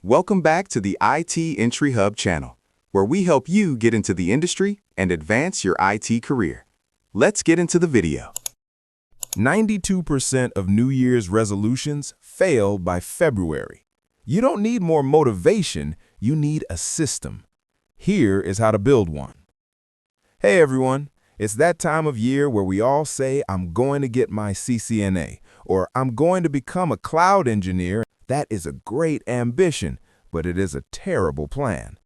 Welcome back to the ITEntryHub channel, where we help you get into the industry and advance your IT career. Let's get into the video. 92% of New Year's resolutions fail by February. You don't need more motivation, you need a system. Here is how to build one. Hey everyone, it's that time of year where we all say, I'm going to get my CCNA, or I'm going to become a cloud engineer. That is a great ambition, but it is a terrible plan.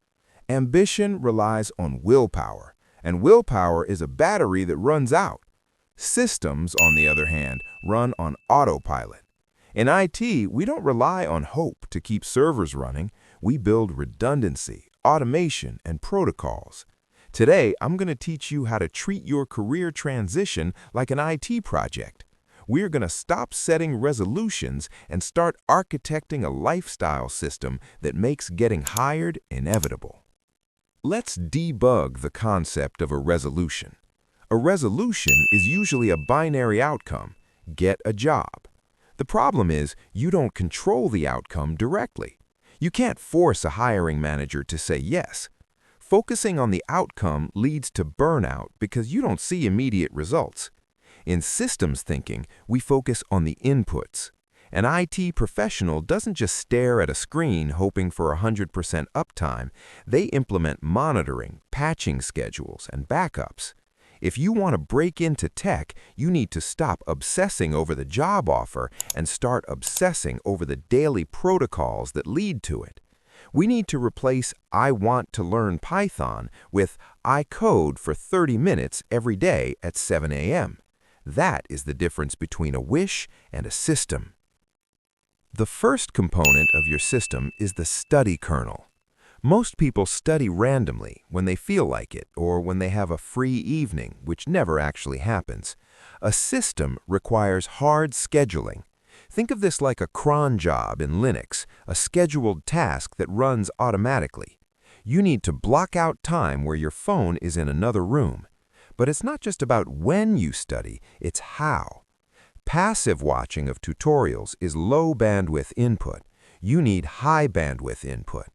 Ambition relies on willpower, and willpower is a battery that runs out. Systems, on the other hand, run on autopilot. In IT, we don't rely on hope to keep servers running. We build redundancy, automation, and protocols. Today, I'm going to teach you how to treat your career transition like an IT project. We're going to stop setting resolutions and start architecting a lifestyle system that makes getting hired inevitable. Let's debug the concept of a resolution. A resolution is usually a binary outcome: get a job. The problem is you don't control the outcome directly. You can't force a hiring manager to say yes. Focusing on the outcome leads to burnout because you don't see immediate results. In systems thinking, we focus on the inputs. An IT professional doesn't just stare at a screen hoping for 100% uptime. They implement monitoring, patching schedules, and backups. If you want to break into tech, you need to stop obsessing over the job offer and start obsessing over the daily protocols that lead to it. We need to replace "I want to learn Python" with "I code for 30 minutes every day at 7 a.m." That is the difference between a wish and a system. The first component of your system is the study kernel. Most people study randomly when they feel like it or when they have a free evening, which never actually happens. A system requires hard scheduling. Think of this like a cron job in Linux, a scheduled task that runs automatically. You need to block out time where your phone is in another room. But it's not just about when you study, it's how. Passive watching of tutorials is low bandwidth input. You need high bandwidth input.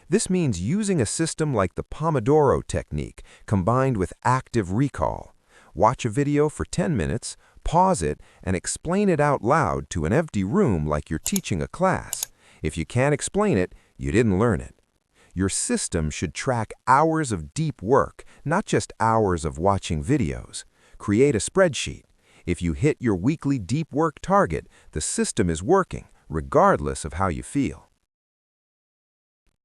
This means using a system like the Pomodoro technique combined with active recall. Watch a video for 10 minutes, pause it, and explain it out loud to an empty room like you're teaching a class. If you can't explain it, you didn't learn it. Your system should track hours of deep work, not just hours of watching videos. Create a spreadsheet. If you hit your weekly deep work target, the system is working, regardless of how you feel.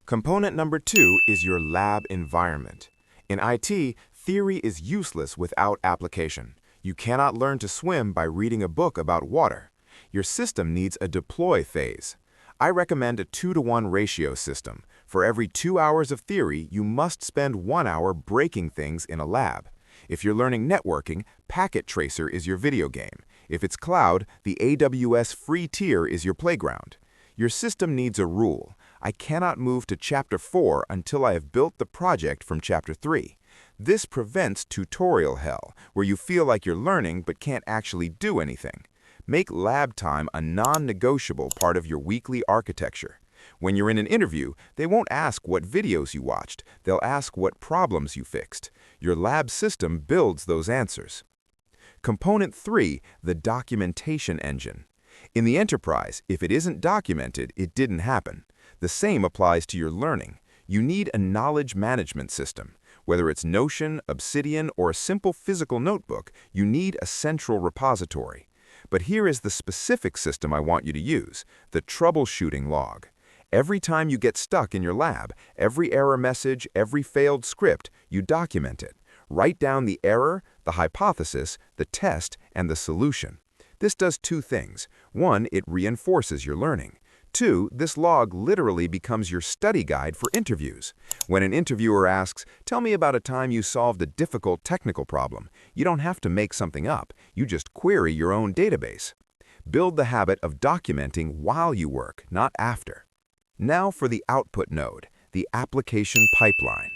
Component number 2 is your lab environment. In IT, theory is useless without application. You cannot learn to swim by reading a book about water. Your system needs a deploy phase. I recommend a 2-to-1 ratio system. For every 2 hours of theory, you must spend 1 hour breaking things in a lab. If you're learning networking, Packet Tracer is your video game. If it's cloud, the AWS free tier is your playground. Your system needs a rule. I cannot move to Chapter 4 until I have built the project from Chapter 3. This prevents tutorial hell, where you feel like you're learning but can't actually do anything. Make lab time a non-negotiable part of your weekly architecture. When you're in an interview, they won't ask what videos you watched. They'll ask what problems you fixed. Your lab system builds those answers. Component 3, the documentation engine. In the enterprise, if it isn't documented, it didn't happen. The same applies to your learning. You need a knowledge management system. Whether it's Notion, Obsidian, or a simple physical notebook, you need a central repository. But here is the specific system I want you to use, the troubleshooting log. Every time you get stuck in your lab, every error message, every failed script, you document it. Write down the error, the hypothesis, the test, and the solution. This does 2 things. 1, it reinforces your learning. 2, this log literally becomes your study guide for interviews. When an interviewer asks, "Tell me about a time you solved a difficult technical problem," you don't have to make something up. You just query your own database. Build the habit of documenting while you work, not after. Now for the output node, the application pipeline.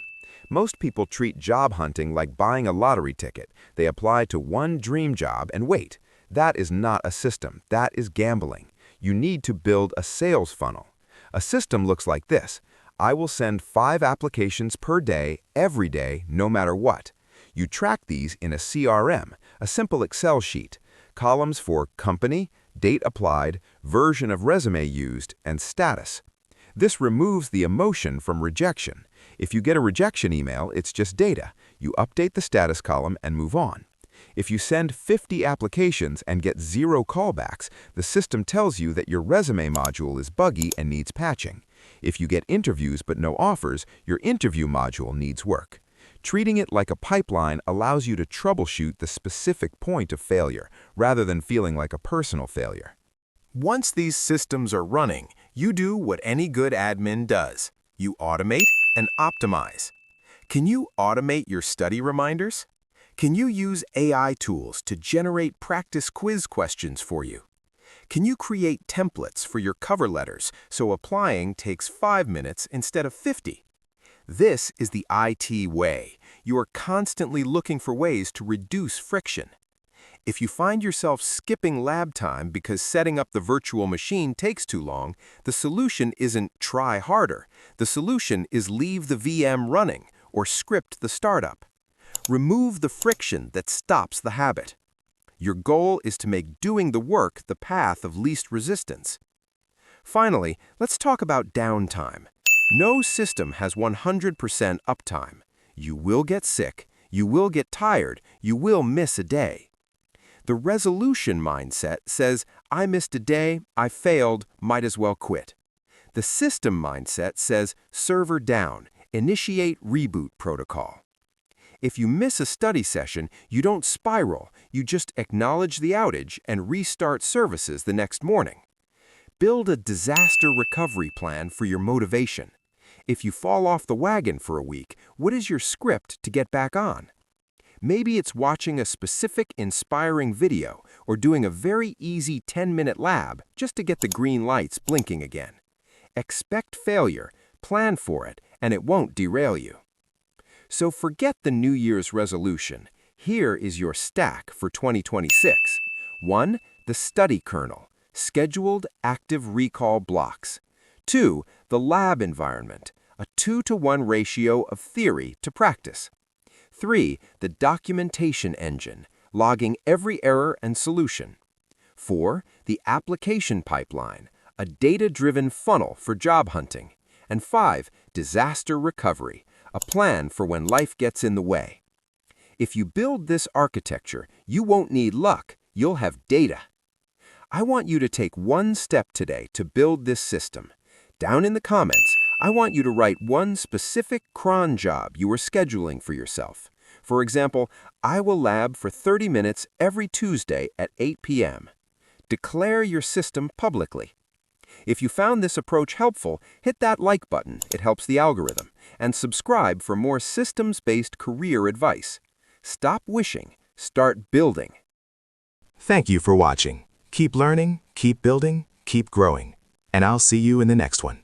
Most people treat job hunting like buying a lottery ticket. They apply to one dream job and wait. That is not a system. That is gambling. You need to build a sales funnel. A system looks like this. I will send 5 applications per day, every day, no matter what. You track these in a CRM, a simple Excel sheet. Columns for company, date applied, version of resume used, and status. This removes the emotion from rejection. If you get a rejection email, it's just data. You update the status column and move on. If you send 50 applications and get 0 callbacks, the system tells you that your resume module is buggy and needs patching. If you get interviews but no offers, your interview module needs work. Treating it like a pipeline allows you to troubleshoot the specific point of failure, rather than feeling like a personal failure. Once these systems are running, you do what any good admin does. You automate and optimize. Can you automate your study reminders? Can you use AI tools to generate practice quiz questions for you? Can you create templates for your cover letters so applying takes 5 minutes instead of 50? This is the IT way. You are constantly looking for ways to reduce friction. If you find yourself skipping lab time because setting up the virtual machine takes too long, the solution isn't try harder. The solution is leave the VM running or script the startup. Remove the friction that stops the habit. Your goal is to make doing the work the path of least resistance. Finally, let's talk about downtime. No system has 100% uptime. You will get sick, you will get tired, you will miss a day. The resolution mindset says, I missed a day, I failed, might as well quit. The system mindset says, server down, initiate reboot protocol. If you miss a study session, you don't spiral, you just acknowledge the outage and restart services the next morning. Build a disaster recovery plan for your motivation. If you fall off the wagon for a week, what is your script to get back on? Maybe it's watching a specific inspiring video or doing a very easy 10-minute lab just to get the green lights blinking again. Expect failure, plan for it, and it won't derail you. So forget the New Year's resolution. Here is your stack for 2026. 1. The study kernel, scheduled active recall blocks. 2. The lab environment, a 2-to-1 ratio of theory to practice. 3. The documentation engine, logging every error and solution. 4. The application pipeline, a data-driven funnel for job hunting. And 5. Disaster recovery, a plan for when life gets in the way. If you build this architecture, you won't need luck, you'll have data. I want you to take one step today to build this system. Down in the comments, I want you to write one specific cron job you are scheduling for yourself. For example, I will lab for 30 minutes every Tuesday at 8 p.m. Declare your system publicly. If you found this approach helpful, hit that like button, it helps the algorithm, and subscribe for more systems-based career advice. Stop wishing, start building. Thank you for watching. Keep learning, keep building, keep growing. And I'll see you in the next one.